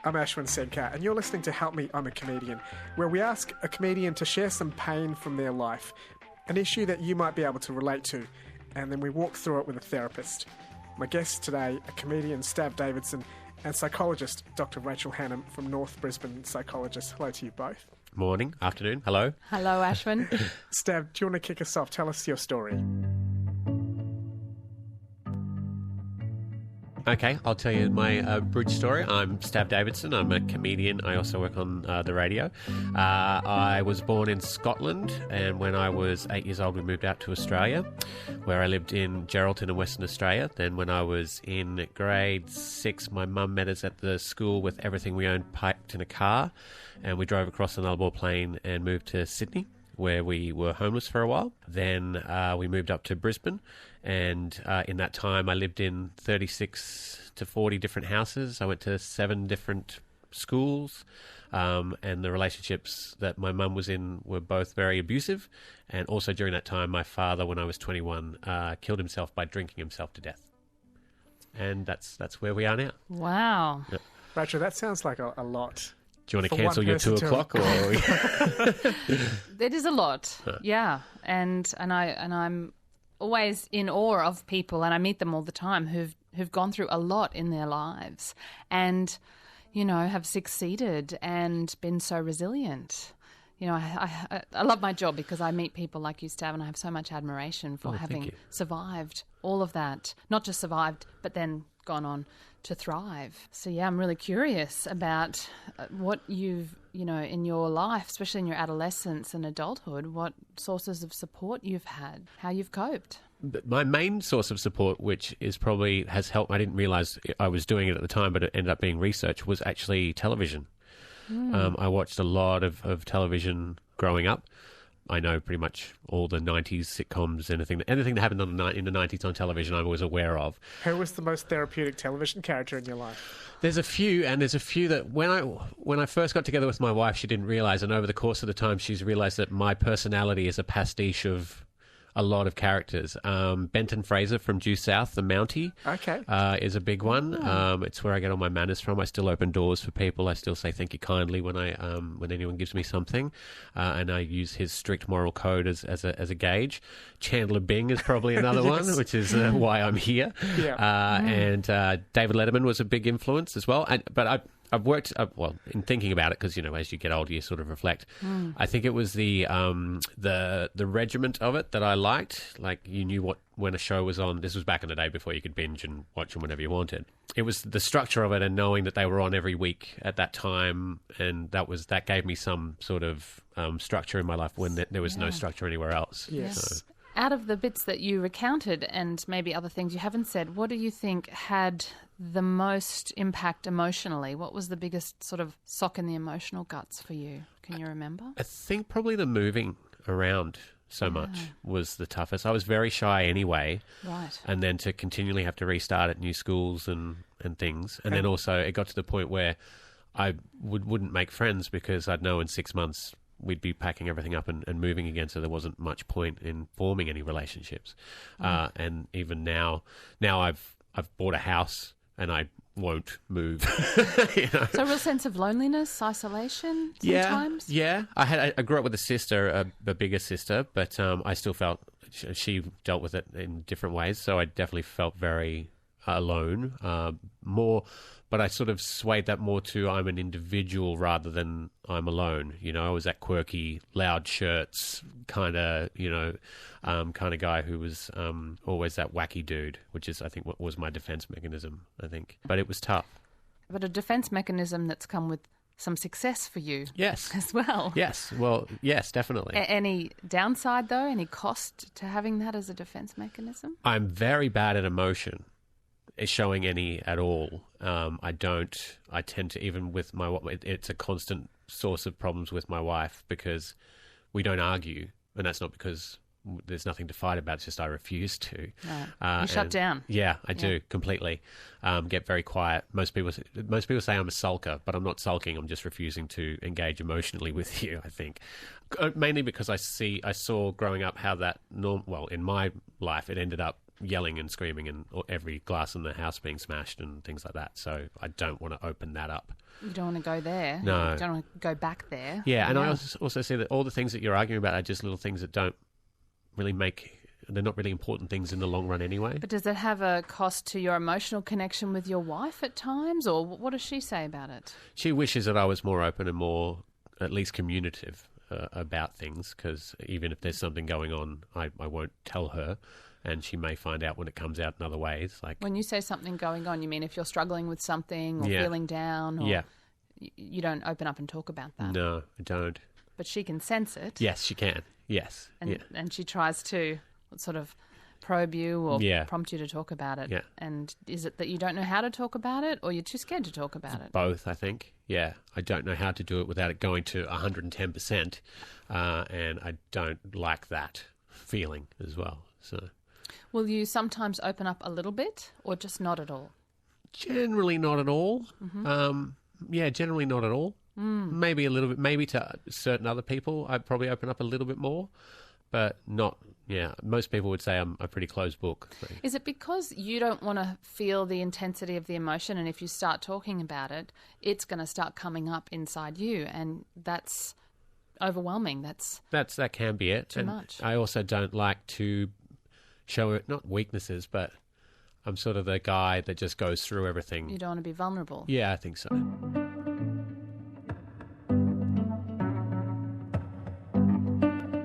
I'm Ashwin Sedkar, and you're listening to Help Me, I'm a Comedian, where we ask a comedian to share some pain from their life, an issue that you might be able to relate to, and then we walk through it with a therapist. My guests today are comedian Stav Davidson and psychologist Dr. Rachel Hannam from North Brisbane Psychologists. Hello to you both. Morning, afternoon, hello. Hello, Ashwin. Stav, do you want to kick us off? Tell us your story. Okay, I'll tell you my bridge story. I'm Stav Davidson. I'm a comedian. I also work on the radio. I was born in Scotland, and when I was 8 years old, we moved out to Australia, where I lived in Geraldton in Western Australia. Then when I was in grade 6, my mum met us at the school with everything we owned packed in a car, and we drove across the Nullarbor Plain and moved to Sydney, where we were homeless for a while. Then we moved up to Brisbane, and in that time I lived in 36 to 40 different houses. I went to 7 different schools, and the relationships that my mum was in were both very abusive. And also during that time, my father, when I was 21, killed himself by drinking himself to death. And that's where we are now. Wow. Yep. Rachel, that sounds like a lot. Do you want to cancel your 2 o'clock? Or It is a lot, yeah. And I'm always in awe of people, and I meet them all the time, who've gone through a lot in their lives and, you know, have succeeded and been so resilient. You know, I love my job because I meet people like you, Stav, and I have so much admiration for having survived all of that. Not just survived, but then gone on to thrive. So yeah, I'm really curious about what you've, you know, in your life, especially in your adolescence and adulthood, what sources of support you've had, how you've coped. My main source of support, which is probably has helped, I didn't realise I was doing it at the time, but it ended up being research, was actually television. I watched a lot of television growing up. I know pretty much all the 90s sitcoms, anything that happened in the 90s on television I was aware of. Who was the most therapeutic television character in your life? There's a few that when I first got together with my wife, she didn't realise, and over the course of the time she's realised that my personality is a pastiche of a lot of characters. Benton Fraser from Due South, the Mountie, is a big one. It's where I get all my manners from. I still open doors for people. I still say thank you kindly when anyone gives me something, and I use his strict moral code as a gauge. Chandler Bing is probably another one, which is why I'm here. And David Letterman was a big influence as well. But I've worked, in thinking about it, because, you know, as you get older, you sort of reflect. I think it was the regiment of it that I liked. Like, you knew when a show was on. This was back in the day before you could binge and watch them whenever you wanted. It was the structure of it and knowing that they were on every week at that time, and that gave me some sort of structure in my life when there was no structure anywhere else. Yes. So. Out of the bits that you recounted and maybe other things you haven't said, what do you think had the most impact emotionally? What was the biggest sort of sock in the emotional guts for you? Can you remember? I think probably the moving around so much was the toughest. I was very shy anyway. Right. And then to continually have to restart at new schools and things. And then also it got to the point where I wouldn't make friends because I'd know in 6 months we'd be packing everything up and moving again, so there wasn't much point in forming any relationships. And even now I've bought a house and I won't move. You know? So a real sense of loneliness, isolation sometimes? Yeah. I grew up with a sister, a bigger sister, but I still felt she dealt with it in different ways, so I definitely felt very alone, but I sort of swayed that more to I'm an individual rather than I'm alone. You know, I was that quirky, loud shirts kind of, kind of guy who was always that wacky dude, which is, I think, what was my defense mechanism, I think. But it was tough. But a defense mechanism that's come with some success for you. Yes. As well. Yes. Well, yes, definitely. Any downside, though? Any cost to having that as a defense mechanism? I'm very bad at emotion. Showing any at all. I tend to, even with it's a constant source of problems with my wife because we don't argue, and that's not because there's nothing to fight about. It's just I refuse to. You shut down. Yeah, I do completely. Get very quiet. Most people say I'm a sulker, but I'm not sulking. I'm just refusing to engage emotionally with you, I think. Mainly because I saw growing up how that in my life it ended up yelling and screaming and every glass in the house being smashed and things like that. So I don't want to open that up. You don't want to go there. No. You don't want to go back there. Yeah, and I also see that all the things that you're arguing about are just little things that don't really they're not really important things in the long run anyway. But does that have a cost to your emotional connection with your wife at times, or what does she say about it? She wishes that I was more open and more, at least communicative about things, because even if there's something going on, I won't tell her. And she may find out when it comes out in other ways. Like when you say something going on, you mean if you're struggling with something or feeling down? Or you don't open up and talk about that? No, I don't. But she can sense it. Yes, she can. Yes. And she tries to sort of probe you or prompt you to talk about it. Yeah. And is it that you don't know how to talk about it, or you're too scared to talk about it? Both, I think. Yeah. I don't know how to do it without it going to 110%. And I don't like that feeling as well. So... Will you sometimes open up a little bit or just not at all? Generally not at all. Mm-hmm. Generally not at all. Maybe a little bit. Maybe to certain other people, I'd probably open up a little bit more, but not... Yeah, most people would say I'm a pretty closed book. So. Is it because you don't want to feel the intensity of the emotion, and if you start talking about it, it's going to start coming up inside you, and that's overwhelming? That can be it. Too much. I also don't like to... show it, not weaknesses, but I'm sort of the guy that just goes through everything. You don't want to be vulnerable. Yeah, I think so.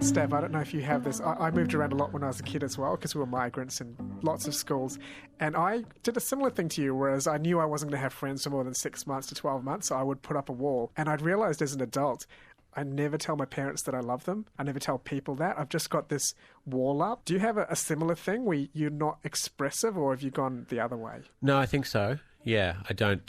Stav, I don't know if you have this. I moved around a lot when I was a kid as well, because we were migrants in lots of schools. And I did a similar thing to you, whereas I knew I wasn't going to have friends for more than 6 months to 12 months, so I would put up a wall. And I'd realised as an adult, I never tell my parents that I love them. I never tell people that. I've just got this wall up. Do you have a similar thing where you're not expressive, or have you gone the other way? No, I think so. Yeah, I don't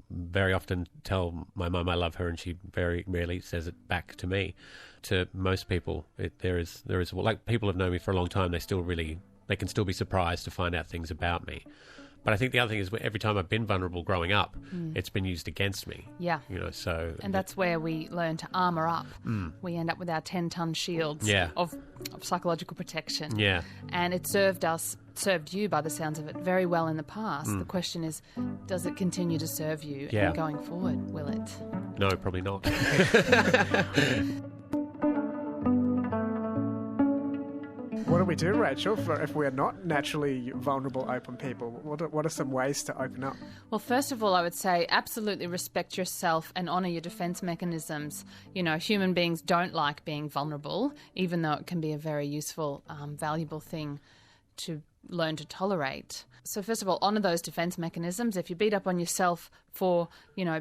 very often tell my mum I love her, and she very rarely says it back to me. To most people, there is like, people have known me for a long time. They can still be surprised to find out things about me. But I think the other thing is every time I've been vulnerable growing up, it's been used against me. Yeah. So... And that's where we learn to armour up. We end up with our 10-ton shields of psychological protection. Yeah. And it served you, by the sounds of it, very well in the past. The question is, does it continue to serve you? Yeah. And going forward, will it? No, probably not. What do we do, Rachel, if we're not naturally vulnerable, open people? What are some ways to open up? Well, first of all, I would say absolutely respect yourself and honour your defence mechanisms. Human beings don't like being vulnerable, even though it can be a very useful, valuable thing to learn to tolerate. So first of all, honour those defence mechanisms. If you beat up on yourself for,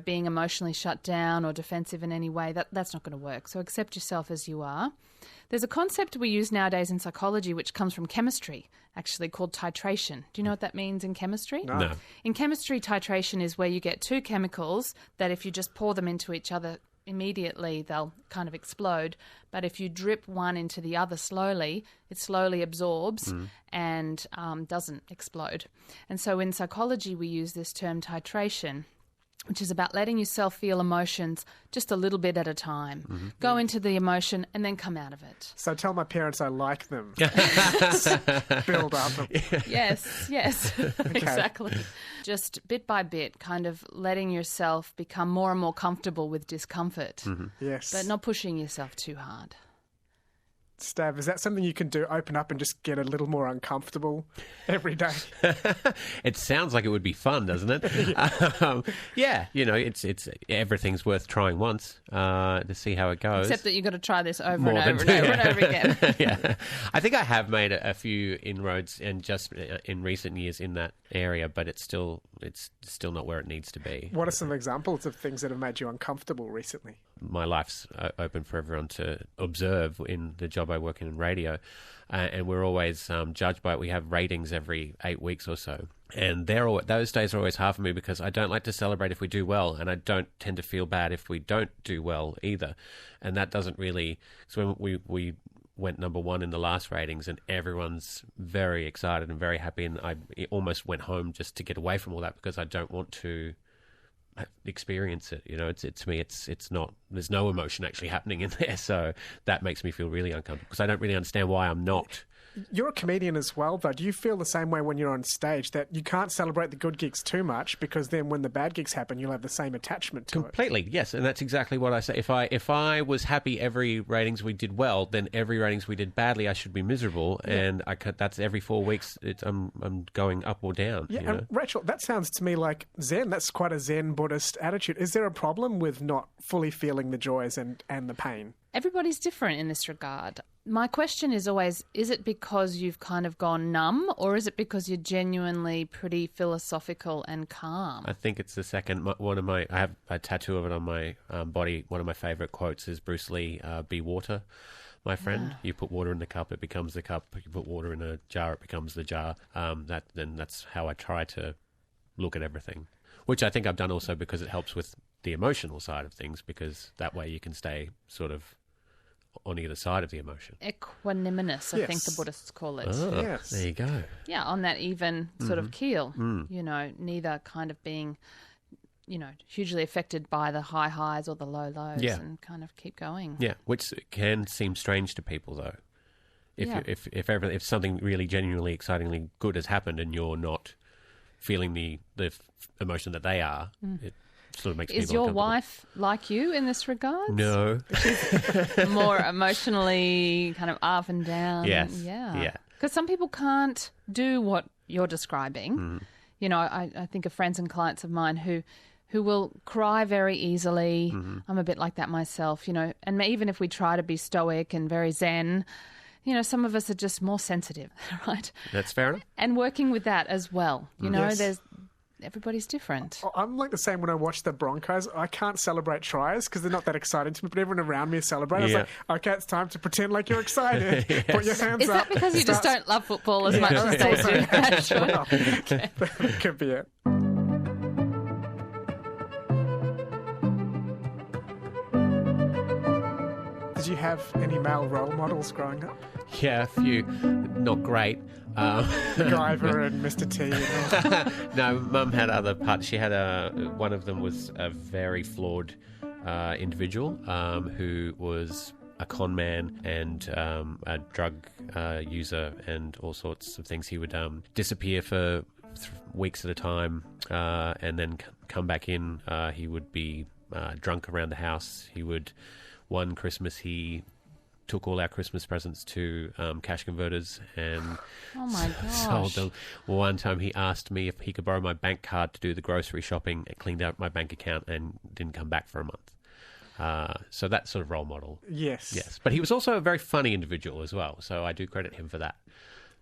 being emotionally shut down or defensive in any way, that's not going to work. So accept yourself as you are. There's a concept we use nowadays in psychology which comes from chemistry, actually, called titration. Do you know what that means in chemistry? No. In chemistry, titration is where you get two chemicals that if you just pour them into each other immediately, they'll kind of explode. But if you drip one into the other slowly, it slowly absorbs and doesn't explode. And so in psychology, we use this term titration, which is about letting yourself feel emotions just a little bit at a time. Mm-hmm. Go into the emotion and then come out of it. So tell my parents I like them. Build up. Yes, okay. Exactly. Just bit by bit, kind of letting yourself become more and more comfortable with discomfort. Mm-hmm. Yes. But not pushing yourself too hard. Stav, is that something you can do? Open up and just get a little more uncomfortable every day? It sounds like it would be fun, doesn't it? It's everything's worth trying once to see how it goes. Except that you've got to try this over and over again. Yeah, I think I have made a few inroads and just in recent years in that area, but it's still not where it needs to be. What are some examples of things that have made you uncomfortable recently? My life's open for everyone to observe in the job I work in radio, and we're always judged by it. We have ratings every 8 weeks or so, and those days are always hard for me because I don't like to celebrate if we do well, and I don't tend to feel bad if we don't do well either, and that doesn't really. So when went number one in the last ratings, and everyone's very excited and very happy, and I almost went home just to get away from all that because I don't want to experience it. You know, it's to me, it's not. There's no emotion actually happening in there, so that makes me feel really uncomfortable because I don't really understand why I'm not. You're a comedian as well, though. Do you feel the same way when you're on stage, that you can't celebrate the good gigs too much because then when the bad gigs happen, you'll have the same attachment to it? Completely, yes, and that's exactly what I say. If I was happy every ratings we did well, then every ratings we did badly, I should be miserable, and that's every 4 weeks. I'm going up or down. Yeah, you know? and Rachel, that sounds to me like Zen. That's quite a Zen Buddhist attitude. Is there a problem with not fully feeling the joys and the pain? Everybody's different in this regard. My question is always, is it because you've kind of gone numb, or is it because you're genuinely pretty philosophical and calm? I think it's the second. I have a tattoo of it on my body. One of my favourite quotes is Bruce Lee, be water, my friend. You put water in the cup, it becomes the cup. You put water in a jar, it becomes the jar. That's how I try to look at everything, which I think I've done also because it helps with the emotional side of things, because that way you can stay sort of on either side of the emotion. Equanimous, I think the Buddhists call it. Oh, Yes. There you go. Yeah, on that even sort of keel, you know, neither kind of being, you know, hugely affected by the high highs or the low lows, and kind of keep going. Yeah, which can seem strange to people though. If something really genuinely excitingly good has happened and you're not feeling the emotion that they are, it sort of makes Is people your uncomfortable. wife like you in this regard? No. More emotionally kind of up and down? Yes. Yeah. Because some people can't do what you're describing. You know, I think of friends and clients of mine who will cry very easily. I'm a bit like that myself, you know, and even if we try to be stoic and very zen, you know, some of us are just more sensitive, right? That's fair enough. And working with that as well. You know, Yes. everybody's different. I'm like the same when I watch the Broncos. I can't celebrate tries because they're not that exciting to me, but everyone around me is celebrating. Yeah. I was like, okay, it's time to pretend like you're excited. Put your hands Is up. that because you just don't love football as much as they do? Actually? Well, that could be it. Did you have any male role models growing up? Yeah, a few. Not great. MacGyver and Mr. T. And all. No, Mum had other parts. She had one of them was a very flawed individual who was a con man and a drug user and all sorts of things. He would disappear for weeks at a time and then come back in. He would be drunk around the house. One Christmas he took all our Christmas presents to cash converters and Oh my sold gosh. them. One time he asked me if he could borrow my bank card to do the grocery shopping and cleaned out my bank account and didn't come back for a month. So that sort of role model. Yes. But he was also a very funny individual as well, so I do credit him for that.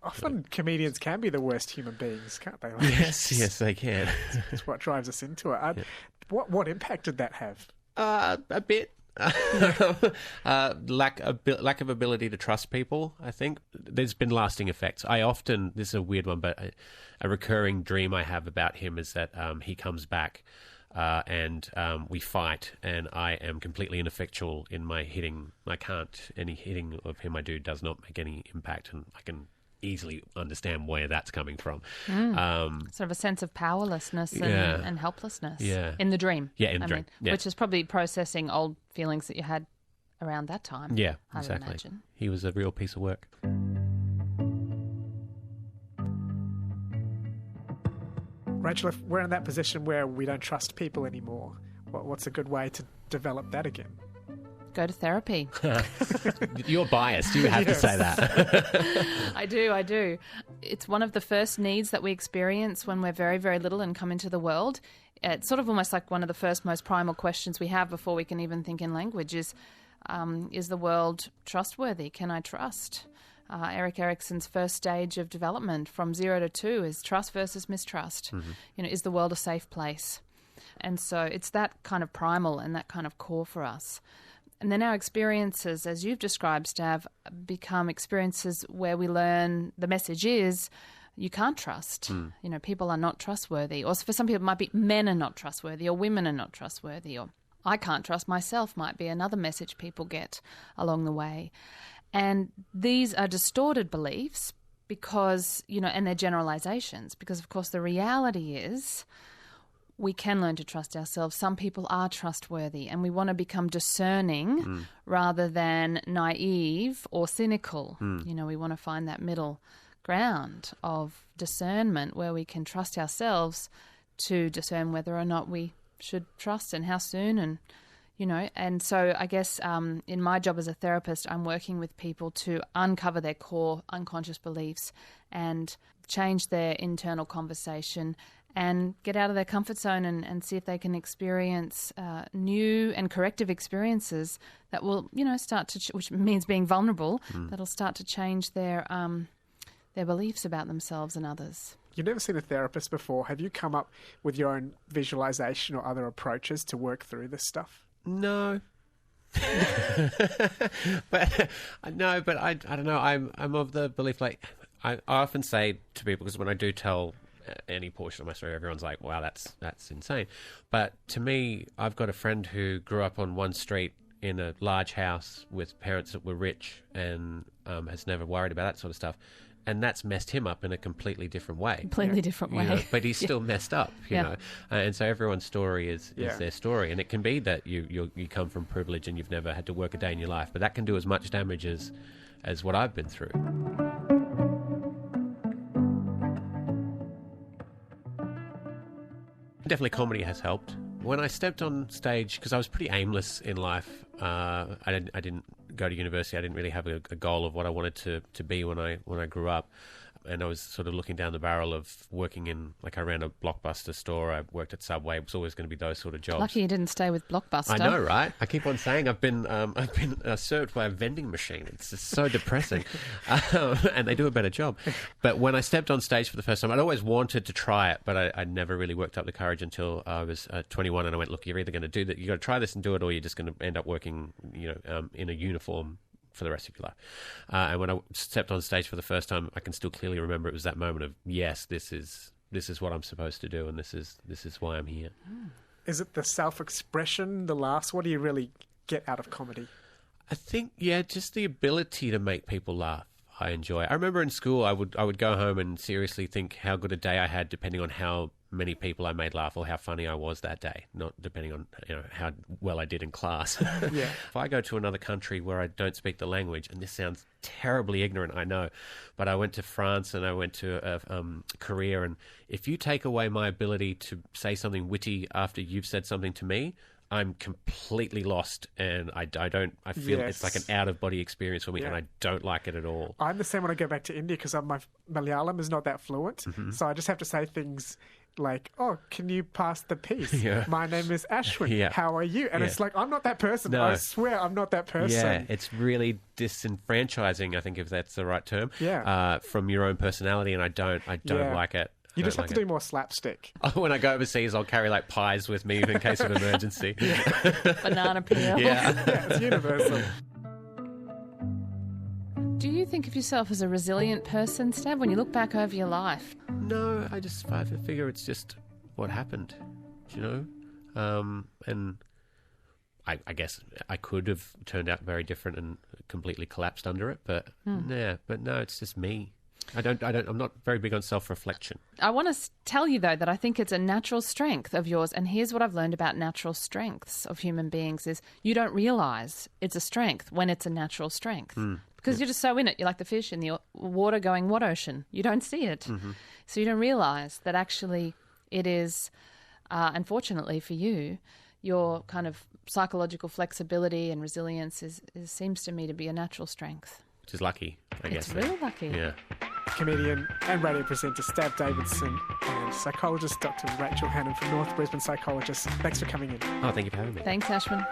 Often comedians can be the worst human beings, can't they? Like, Yes, they can. It's what drives us into it. What impact did that have? A bit. Lack of ability to trust people, I think. There's been lasting effects. This is a weird one, but a recurring dream I have about him is that he comes back and we fight, and I am completely ineffectual in my hitting. Any hitting of him I do does not make any impact, and I can easily understand where that's coming from. Sort of a sense of powerlessness and helplessness in the dream. Yeah, in the dream. Yeah. Which is probably processing old feelings that you had around that time. Yeah, I would exactly. imagine. He was a real piece of work. Rachel, if we're in that position where we don't trust people anymore, what's a good way to develop that again? Go to therapy. You're biased. You have to say that. I do. It's one of the first needs that we experience when we're very, very little and come into the world. It's sort of almost like one of the first most primal questions we have before we can even think in language is the world trustworthy? Can I trust? Erik Erikson's first stage of development from 0 to 2 is trust versus mistrust. Mm-hmm. You know, is the world a safe place? And so it's that kind of primal and that kind of core for us. And then our experiences, as you've described, Stav, become experiences where we learn the message is you can't trust. You know, people are not trustworthy. Or for some people it might be men are not trustworthy or women are not trustworthy or I can't trust myself might be another message people get along the way. And these are distorted beliefs because, and they're generalizations, because, of course, the reality is we can learn to trust ourselves. Some people are trustworthy, and we want to become discerning rather than naive or cynical. We want to find that middle ground of discernment where we can trust ourselves to discern whether or not we should trust and how soon. And so I guess in my job as a therapist, I'm working with people to uncover their core unconscious beliefs and change their internal conversation and get out of their comfort zone and see if they can experience new and corrective experiences that will, start to, which means being vulnerable, that'll start to change their beliefs about themselves and others. You've never seen a therapist before. Have you come up with your own visualization or other approaches to work through this stuff? No. but I don't know. I'm of the belief, like, I often say to people, because when I do tell any portion of my story, everyone's like, wow, that's insane. But to me, I've got a friend who grew up on one street in a large house with parents that were rich and has never worried about that sort of stuff. And that's messed him up in a completely different way. Completely different way. But he's still messed up, you know. And so everyone's story is their story. And it can be that you come from privilege and you've never had to work a day in your life. But that can do as much damage as what I've been through. Definitely comedy has helped. When I stepped on stage, because I was pretty aimless in life, I didn't go to university. I didn't really have a goal of what I wanted to be when I grew up. And I was sort of looking down the barrel of working in, like, I ran a Blockbuster store. I worked at Subway. It was always going to be those sort of jobs. Lucky you didn't stay with Blockbuster. I know, right? I keep on saying I've been served by a vending machine. It's just so depressing, and they do a better job. But when I stepped on stage for the first time, I'd always wanted to try it, but I never really worked up the courage until I was 21, and I went, look, you're either going to do that, you got to try this and do it, or you're just going to end up working, in a uniform for the rest of your life. And when I stepped on stage for the first time, I can still clearly remember it was that moment of, yes, this is what I'm supposed to do, and this is why I'm here. Is it the self-expression, the laughs? What do you really get out of comedy? I think, just the ability to make people laugh. I enjoy. I remember in school, I would go home and seriously think how good a day I had, depending on how many people I made laugh or how funny I was that day, not depending on how well I did in class. Yeah. If I go to another country where I don't speak the language, and this sounds terribly ignorant, I know, but I went to France and I went to Korea, and if you take away my ability to say something witty after you've said something to me, I'm completely lost, and I feel it's like an out-of-body experience for me, and I don't like it at all. I'm the same when I go back to India, because my Malayalam is not that fluent, so I just have to say things like, oh, can you pass the peace? Yeah. My name is Ashwin. Yeah. How are you? And it's like, I'm not that person. No. I swear I'm not that person. Yeah, it's really disenfranchising, I think, if that's the right term, from your own personality, and I don't like it. You just have to do more slapstick. When I go overseas, I'll carry like pies with me in case of emergency. Banana peel. Yeah, it's universal. Do you think of yourself as a resilient person, Stav, when you look back over your life? No, I figure it's just what happened, and I guess I could have turned out very different and completely collapsed under it, but no, it's just me. I'm not very big on self-reflection. I want to tell you, though, that I think it's a natural strength of yours. And here's what I've learned about natural strengths of human beings is you don't realise it's a strength when it's a natural strength. Because you're just so in it. You're like the fish in the water going, what ocean? You don't see it. Mm-hmm. So you don't realise that actually it is, unfortunately for you, your kind of psychological flexibility and resilience seems to me to be a natural strength. Which is lucky, I guess. It's really lucky. Yeah. Comedian and radio presenter Stav Davidson and psychologist Dr. Rachel Hannon from North Brisbane Psychologists. Thanks for coming in. Oh, thank you for having me. Thanks, Ashwin.